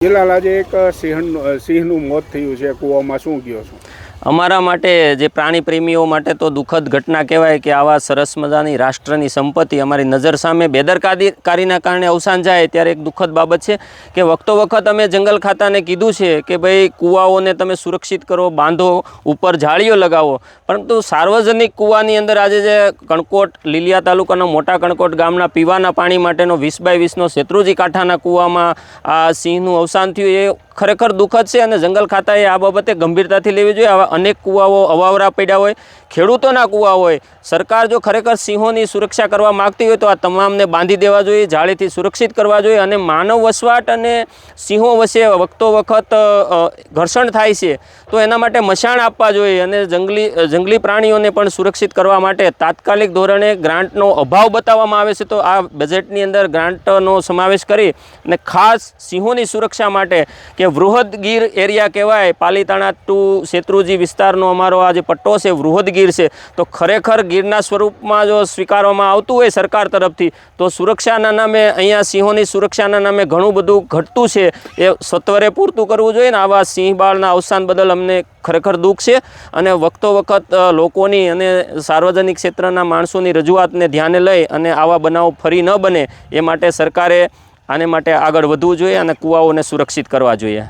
જિલ્લાલ આજે એક સિંહનું મોત થયું છે કૂવામાં, શું કહો છો? અમારા માટે જે પ્રાણી પ્રેમીઓ માટે તો દુઃખદ ઘટના કહેવાય કે આવા સરસ મજાની રાષ્ટ્રની સંપત્તિ અમારી નજર સામે બેદરકારીના કારણે અવસાન જાય ત્યારે એક દુઃખદ બાબત છે કે વખતો વખત અમે જંગલ ખાતાને કીધું છે કે ભાઈ કૂવાઓને તમે સુરક્ષિત કરો, બાંધો, ઉપર જાળીઓ લગાવો, પરંતુ સાર્વજનિક કૂવાની અંદર આજે જે કણકોટ લીલિયા તાલુકાના મોટા કણકોટ ગામના પીવાના પાણી માટેનો 20x20નો શેત્રુંજી કાંઠાના કૂવામાં આ સિંહનું અવસાન થયું એ ખરેખર દુઃખદ છે અને જંગલ ખાતાએ આ બાબતે ગંભીરતાથી લેવી જોઈએ. આવા અનેક કૂવાઓ અવાવરા પડ્યા હોય, ખેડૂતોના કૂવા હોય. સરકાર જો ખરેખર સિંહોની સુરક્ષા કરવા માગતી હોય તો આ તમામને બાંધી દેવા જોઈએ, જાળીથી સુરક્ષિત કરવા જોઈએ અને માનવ વસવાટ અને સિંહો વચ્ચે વખતો વખત ઘર્ષણ થાય છે તો એના માટે મશાણ આપવા જોઈએ અને જંગલી પ્રાણીઓને પણ સુરક્ષિત કરવા માટે તાત્કાલિક ધોરણે ગ્રાન્ટનો અભાવ બતાવવામાં આવે છે તો આ બજેટની અંદર ગ્રાન્ટનો સમાવેશ કરી અને ખાસ સિંહોની સુરક્ષા માટે કે વૃહદ ગીર એરિયા કહેવાય, પાલીતાણા ટુ શેત્રુંજી વિસ્તારનો અમારો આ જે પટ્ટો છે વૃહદ ગીર છે, તો ખરેખર ગીરના સ્વરૂપમાં જો સ્વીકારવામાં આવતું હોય સરકાર તરફથી તો સુરક્ષાના નામે અહીંયા સિંહોની સુરક્ષાના નામે ઘણું બધું ઘટતું છે એ સત્વરે પૂરતું કરવું જોઈએ ને આવા સિંહ બાળના અવસાન બદલ અમને ખરેખર દુઃખ છે અને વખતો વખત લોકોની અને સાર્વજનિક ક્ષેત્રના માણસોની રજૂઆતને ધ્યાને લઈ અને આવા બનાવો ફરી ન બને એ માટે સરકારે આને માટે આગળ વધવું જોઈએ અને કૂવાઓને સુરક્ષિત કરવા જોઈએ.